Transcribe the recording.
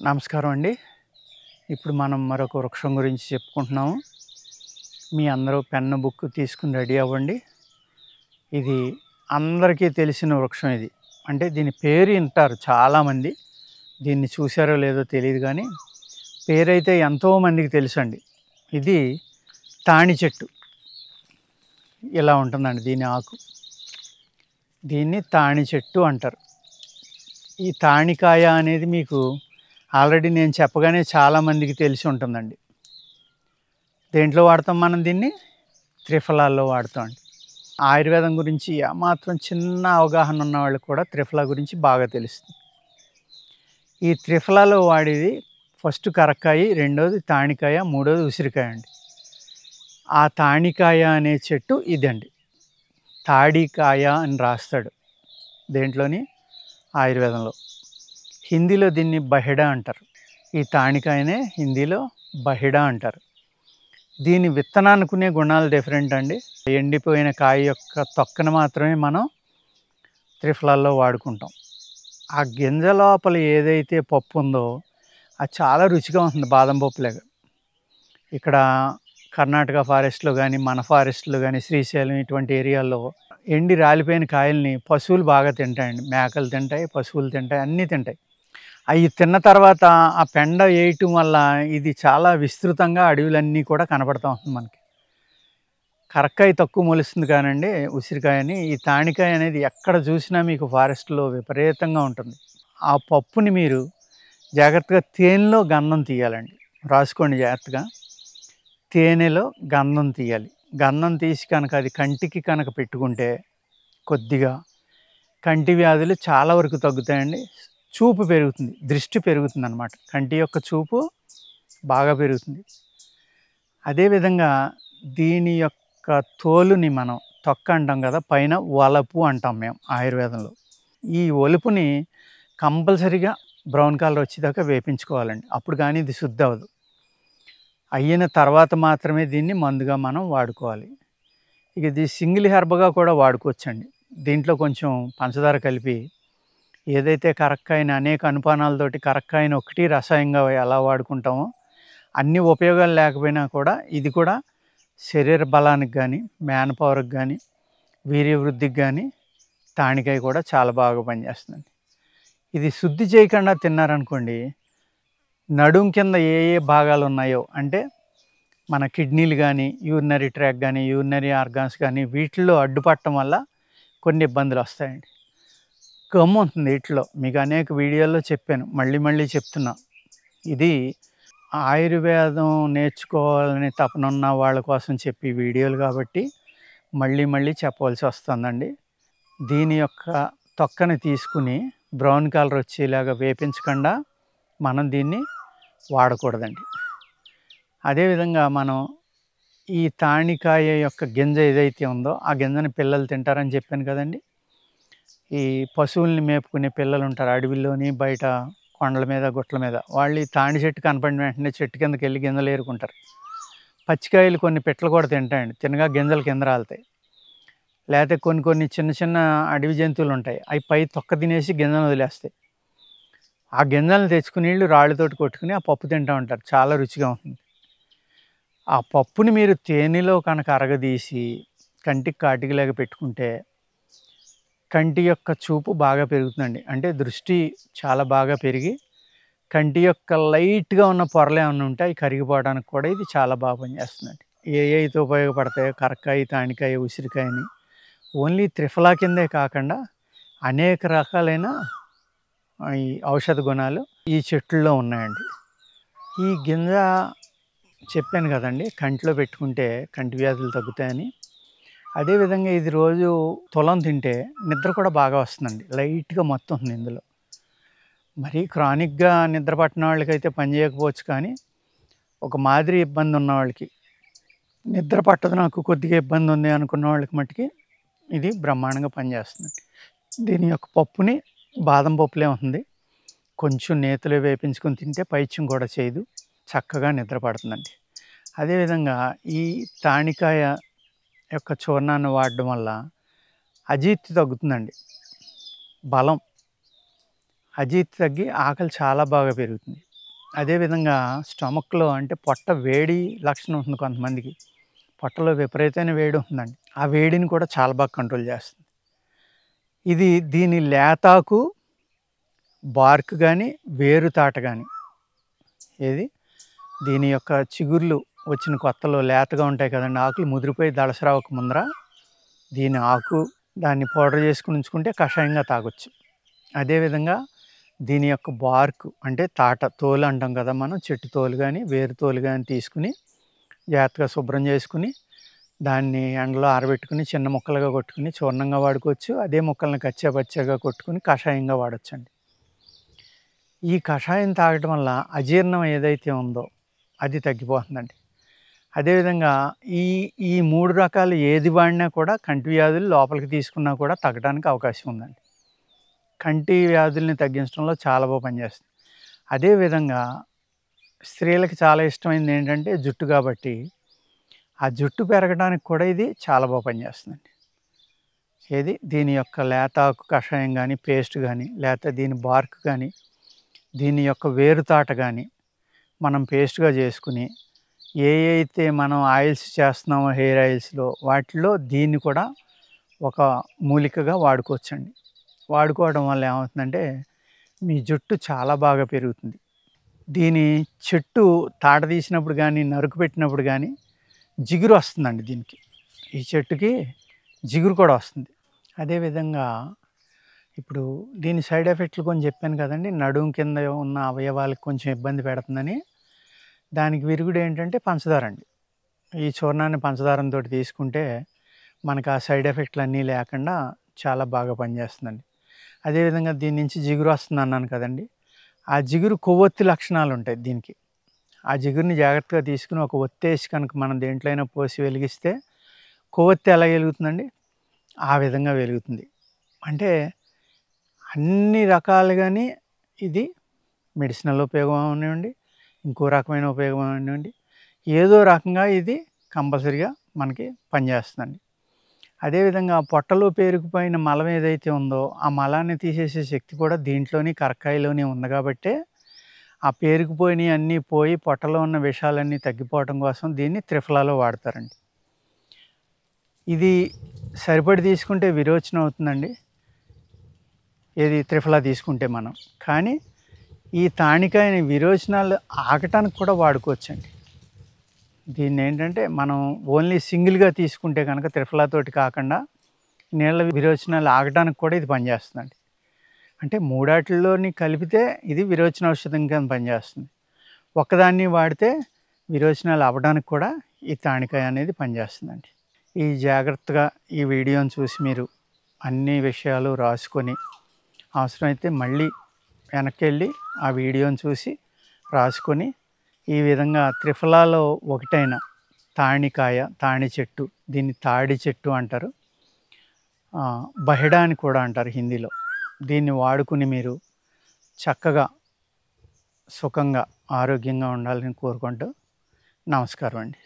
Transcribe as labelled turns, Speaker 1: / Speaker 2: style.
Speaker 1: నమస్కారం అండి. ఇప్పుడు మనం మరొక వృక్షం గురించి చెప్పుకుంటున్నాము. మీ అందరూ పెన్ను, బుక్ తీసుకొని రెడీ అవ్వండి. ఇది అందరికీ తెలిసిన వృక్షం ఇది. అంటే దీని పేరు వింటారు చాలామంది. దీన్ని చూసారో లేదో తెలీదు గానీ, పేరైతే ఎంతోమందికి తెలుసండి. ఇది తాళి చెట్టు. ఇలా ఉంటుందండి దీని ఆకు. దీన్ని తాళి చెట్టు అంటారు. ఈ తాళికాయ అనేది మీకు ఆల్రెడీ నేను చెప్పగానే చాలామందికి తెలిసి ఉంటుందండి. దేంట్లో వాడతాం మనం దీన్ని? త్రిఫలాల్లో వాడతామండి. ఆయుర్వేదం గురించి ఏమాత్రం చిన్న అవగాహన ఉన్న వాళ్ళకి కూడా త్రిఫలా గురించి బాగా తెలుస్తుంది. ఈ త్రిఫలాలో వాడేది ఫస్ట్ కరక్కాయ, రెండోది తాళికాయ, మూడోది ఉసిరికాయ అండి. ఆ తాళికాయ అనే చెట్టు ఇదండి. తాడికాయ అని రాస్తాడు దేంట్లోని? ఆయుర్వేదంలో. హిందీలో దీన్ని బహిడా అంటారు. ఈ తాళికాయనే హిందీలో బహిడా అంటారు. దీని విత్తనానుకునే గుణాలు డిఫరెంట్ అండి. ఎండిపోయిన కాయ యొక్క తొక్కను మాత్రమే మనం త్రిఫలాల్లో వాడుకుంటాం. ఆ గింజ లోపల ఏదైతే పప్పు ఉందో అది చాలా రుచిగా ఉంటుంది, బాదం పప్పులాగా. ఇక్కడ కర్ణాటక ఫారెస్ట్లో కానీ, మన ఫారెస్ట్లో కానీ, శ్రీశైలం ఇటువంటి ఏరియాల్లో ఎండి రాలిపోయిన కాయల్ని పశువులు బాగా తింటాయండి. మేకలు తింటాయి, పశువులు తింటాయి, అన్నీ తింటాయి. అవి తిన్న తర్వాత ఆ పెండ వేయటం వల్ల ఇది చాలా విస్తృతంగా అడవులన్నీ కూడా కనపడతా ఉంటుంది మనకి. కరక్కాయ తక్కువ మొలుస్తుంది కానండి ఉసిరికాయని. ఈ తాళికాయ అనేది ఎక్కడ చూసినా మీకు ఫారెస్ట్లో విపరీతంగా ఉంటుంది. ఆ పప్పుని మీరు జాగ్రత్తగా తేనెలో గంధం తీయాలండి. రాసుకోండి జాగ్రత్తగా. తేనెలో గంధం తీయాలి. గంధం తీసి కనుక అది కంటికి కనుక పెట్టుకుంటే కొద్దిగా కంటి వ్యాధులు చాలా వరకు తగ్గుతాయండి. చూపు పెరుగుతుంది, దృష్టి పెరుగుతుంది అన్నమాట. కంటి యొక్క చూపు బాగా పెరుగుతుంది. అదేవిధంగా దీని యొక్క తోలుని మనం తొక్క అంటాం కదా, పైన వలపు అంటాం మేము ఆయుర్వేదంలో. ఈ ఒలుపుని కంపల్సరీగా బ్రౌన్ కలర్ వచ్చేదాకా వేపించుకోవాలండి. అప్పుడు కానీ ఇది శుద్ధి అవ్వదు. అయిన తర్వాత మాత్రమే దీన్ని మందుగా మనం వాడుకోవాలి. ఇక ఇది సింగిల్ హెర్బ్గా కూడా వాడుకోవచ్చండి. దీంట్లో కొంచెం పంచదార కలిపి ఏదైతే కరక్కాయని అనేక అనుపానాలతోటి కరక్కాయని ఒకటి రసాయంగా ఎలా వాడుకుంటామో, అన్ని ఉపయోగాలు లేకపోయినా కూడా ఇది కూడా శరీర బలానికి కానీ, మ్యాన్ పవర్కి కానీ, వీర్య వృద్ధికి కానీ తాళికాయ కూడా చాలా బాగా పనిచేస్తుందండి. ఇది శుద్ధి చేయకుండా తిన్నారనుకోండి, నడుం కింద ఏ ఏ భాగాలు ఉన్నాయో అంటే మన కిడ్నీలు కానీ, యూరినరీ ట్రాక్ కానీ, యూరినరీ ఆర్గాన్స్ కానీ వీటిల్లో అడ్డుపట్టడం వల్ల కొన్ని ఇబ్బందులు వస్తాయండి. గమ్ము ఉంటుంది వీటిలో. మీకు అనేక వీడియోల్లో చెప్పాను, మళ్ళీ మళ్ళీ చెప్తున్నా. ఇది ఆయుర్వేదం నేర్చుకోవాలని తపన ఉన్న వాళ్ళ కోసం చెప్పి వీడియోలు కాబట్టి మళ్ళీ మళ్ళీ చెప్పవలసి వస్తుందండి. దీని యొక్క తొక్కని తీసుకుని బ్రౌన్ కలర్ వచ్చేలాగా వేపించకుండా మనం దీన్ని వాడకూడదండి. అదేవిధంగా మనం ఈ తాళికాయ యొక్క గింజ ఏదైతే ఉందో ఆ గింజని పిల్లలు తింటారని చెప్పాను కదండి. ఈ పశువుల్ని మేపుకునే పిల్లలు ఉంటారు అడవిలోని, బయట కొండల మీద, గుట్ల మీద. వాళ్ళు ఈ తాళి చెట్టు కనపడిన వెంటనే చెట్టు కిందకి వెళ్ళి గింజలు ఏరుకుంటారు. పచ్చికాయలు కొన్ని పిట్టలు కూడా తింటాయండి. తినగా గింజలు కింద రాలుతాయి. లేకపోతే కొన్ని కొన్ని చిన్న చిన్న అడవి జంతువులు ఉంటాయి, అవి పై తొక్క తినేసి గింజను వదిలేస్తాయి. ఆ గింజలను తెచ్చుకుని వీళ్ళు రాళ్ళతోటి కొట్టుకుని ఆ పప్పు తింటూ ఉంటారు. చాలా రుచిగా ఉంటుంది. ఆ పప్పుని మీరు తేనెలో కనుక అరగదీసి కంటికి కాటికలాగా పెట్టుకుంటే కంటి యొక్క చూపు బాగా పెరుగుతుందండి. అంటే దృష్టి చాలా బాగా పెరిగి కంటి యొక్క లైట్గా ఉన్న పొరలు ఏమైనా ఉంటే అవి కరిగిపోవడానికి కూడా ఇది చాలా బాగా పనిచేస్తుందండి. ఏ అయితే ఉపయోగపడతాయో కరక్కాయ, తాళికాయ, ఉసిరికాయని ఓన్లీ త్రిఫలా కిందే కాకుండా అనేక రకాలైన ఈ ఔషధ గుణాలు ఈ చెట్లలో ఉన్నాయండి. ఈ గింజ చెప్పాను కదండి, కంటిలో పెట్టుకుంటే కంటి వ్యాధులు తగ్గుతాయని. అదేవిధంగా ఇది రోజు తులం తింటే నిద్ర కూడా బాగా వస్తుందండి. లైట్గా మొత్తం ఉంది ఇందులో. మరీ క్రానిక్గా నిద్ర పట్టిన వాళ్ళకైతే పని చేయకపోవచ్చు, కానీ ఒక మాదిరి ఇబ్బంది ఉన్న వాళ్ళకి, నిద్ర పట్టదు నాకు కొద్దిగా ఇబ్బంది ఉంది అనుకున్న వాళ్ళకి మట్టుకి ఇది బ్రహ్మాండంగా పనిచేస్తుందండి. దీని యొక్క పప్పుని బాదం పప్పులే ఉంటుంది. కొంచెం నేతిలో వేపించుకొని తింటే పైత్యం కూడా చేయదు, చక్కగా నిద్ర పడుతుందండి. అదేవిధంగా ఈ తాళికాయ యొక్క చూర్ణాన్ని వాడడం వల్ల అజీర్తి తగ్గుతుందండి. బలం, అజీర్తి తగ్గి ఆకలి చాలా బాగా పెరుగుతుంది. అదేవిధంగా స్టమక్‌లో అంటే పొట్ట వేడి లక్షణం ఉంటుంది కొంతమందికి. పొట్టలో విపరీతమైన వేడి ఉంటుందండి. ఆ వేడిని కూడా చాలా బాగా కంట్రోల్ చేస్తుంది. ఇది దీని లేతాకు, బార్క్ గాని, వేరు తాట గాని ఏది దీని యొక్క చిగుర్లు వచ్చిన కొత్తలో లేతగా ఉంటాయి కదండీ! ఆకులు ముదిరిపోయి దళసరవ్వక ముందర దీని ఆకు దాన్ని పౌడర్ చేసుకొని ఉంచుకుంటే కషాయంగా తాగొచ్చు. అదేవిధంగా దీని యొక్క బార్క్ అంటే తాట తోలు అంటాం కదా మనం, చెట్టు తోలు గాని, వేరు తోలు గాని తీసుకుని జాగ్రత్తగా శుభ్రం చేసుకుని, దాన్ని ఎండలో ఆరబెట్టుకుని చిన్న ముక్కలుగా కొట్టుకుని చూర్ణంగా వాడుకోవచ్చు. అదే ముక్కల్ని కచ్చా పచ్చాగా కొట్టుకుని కషాయంగా వాడొచ్చండి. ఈ కషాయం తాగటం వల్ల అజీర్ణం ఏదైతే ఉందో అది తగ్గిపోతుందండి. అదేవిధంగా ఈ ఈ 3 రకాలు ఏది వాడినా కూడా కంటి వ్యాధులు లోపలికి తీసుకున్నా కూడా తగ్గడానికి అవకాశం ఉందండి. కంటి వ్యాధుల్ని తగ్గించడంలో చాలా బాగా పనిచేస్తుంది. అదేవిధంగా స్త్రీలకి చాలా ఇష్టమైంది ఏంటంటే జుట్టు కాబట్టి, ఆ జుట్టు పెరగడానికి కూడా ఇది చాలా బాగా పనిచేస్తుందండి. ఏది దీని యొక్క లేతాకు కషాయం గానీ, పేస్ట్ గానీ, లేతే దీని బార్క్ గానీ, దీని యొక్క వేరుతాట గానీ మనం పేస్ట్‌గా చేసుకుని అయితే మనం ఆయిల్స్ చేస్తున్నామో హెయిర్ ఆయిల్స్‌లో వాటిలో దీన్ని కూడా ఒక మూలికగా వాడుకోవచ్చండి. వాడుకోవడం వల్ల ఏమవుతుందంటే మీ జుట్టు చాలా బాగా పెరుగుతుంది. దీని చెట్టు తాట తీసినప్పుడు గానీ, నరుకు పెట్టినప్పుడు గానీ జిగురు వస్తుందండి దీనికి. ఈ చెట్టుకి జిగురు కూడా వస్తుంది. అదేవిధంగా ఇప్పుడు దీని సైడ్ ఎఫెక్ట్‌లు కొన్ని చెప్పాను కదండీ! నడుము కింద ఉన్న అవయవాలకు కొంచెం ఇబ్బంది పెడుతుందని. దానికి విరుగుడు ఏంటంటే పంచదారండి. ఈ చూర్ణాన్ని పంచదారంతోటి తీసుకుంటే మనకు ఆ సైడ్ ఎఫెక్ట్‌లన్నీ లేకుండా చాలా బాగా పనిచేస్తుందండి. అదేవిధంగా దీని నుంచి జిగురు వస్తుందన్నాను కదండీ! ఆ జిగురు కొవ్వొత్తి లక్షణాలుంటాయి దీనికి. ఆ జిగురుని జాగ్రత్తగా తీసుకొని ఒక ఒత్తేసి కనుక మనం దేంట్లో అయినా పోసి వెలిగిస్తే కొవ్వొత్తి ఎలా వెలుగుతుందండి? ఆ విధంగా వెలుగుతుంది. అంటే అన్ని రకాలుగాని ఇది మెడిసినల్ ఉపయోగం అవనివ్వండి, ఇంకో రకమైన ఉపయోగం అవనివ్వండి, ఏదో రకంగా ఇది కంపల్సరీగా మనకి పనిచేస్తుందండి. అదేవిధంగా పొట్టలో పేరుకుపోయిన మలం ఏదైతే ఉందో, ఆ మలాన్ని తీసేసే శక్తి కూడా దీంట్లోని కరక్కాయలోనే ఉంది కాబట్టే, ఆ పేరుకుపోయినయి అన్నీ పోయి పొట్టలో ఉన్న విషాలన్నీ తగ్గిపోవటం కోసం దీన్ని త్రిఫలాలో వాడతారండి. ఇది సరిపడి తీసుకుంటే విరోచనం అవుతుందండి. ఏది త్రిఫలా తీసుకుంటే మనం. కానీ ఈ తానికాయని విరోచనాలు ఆగటానికి కూడా వాడుకోవచ్చండి. దీన్నేంటంటే మనం ఓన్లీ సింగిల్‌గా తీసుకుంటే గనక త్రిఫలాతోటి కాకుండా నీళ్ళ విరోచనాలు ఆగటానికి కూడా ఇది పనిచేస్తుందండి. అంటే మూడాటిల్లోని కలిపితే ఇది విరోచన ఔషధం కింద పనిచేస్తుంది. ఒక్కదాన్ని వాడితే విరోచనాలు అవ్వడానికి కూడా ఈ తానికాయ అనేది పనిచేస్తుందండి. ఈ జాగ్రత్తగా ఈ వీడియోని చూసి మీరు అన్ని విషయాలు రాసుకొని అవసరమైతే మళ్ళీ వెనక్కెళ్ళి ఆ వీడియోని చూసి రాసుకొని ఈ విధంగా త్రిఫలాలో ఒకటైన తానికాయ, తాడి చెట్టు, దీన్ని తాడి చెట్టు అంటారు. బహిడా అని కూడా అంటారు హిందీలో. దీన్ని వాడుకుని మీరు చక్కగా, సుఖంగా, ఆరోగ్యంగా ఉండాలని కోరుకుంటూ నమస్కారం అండి.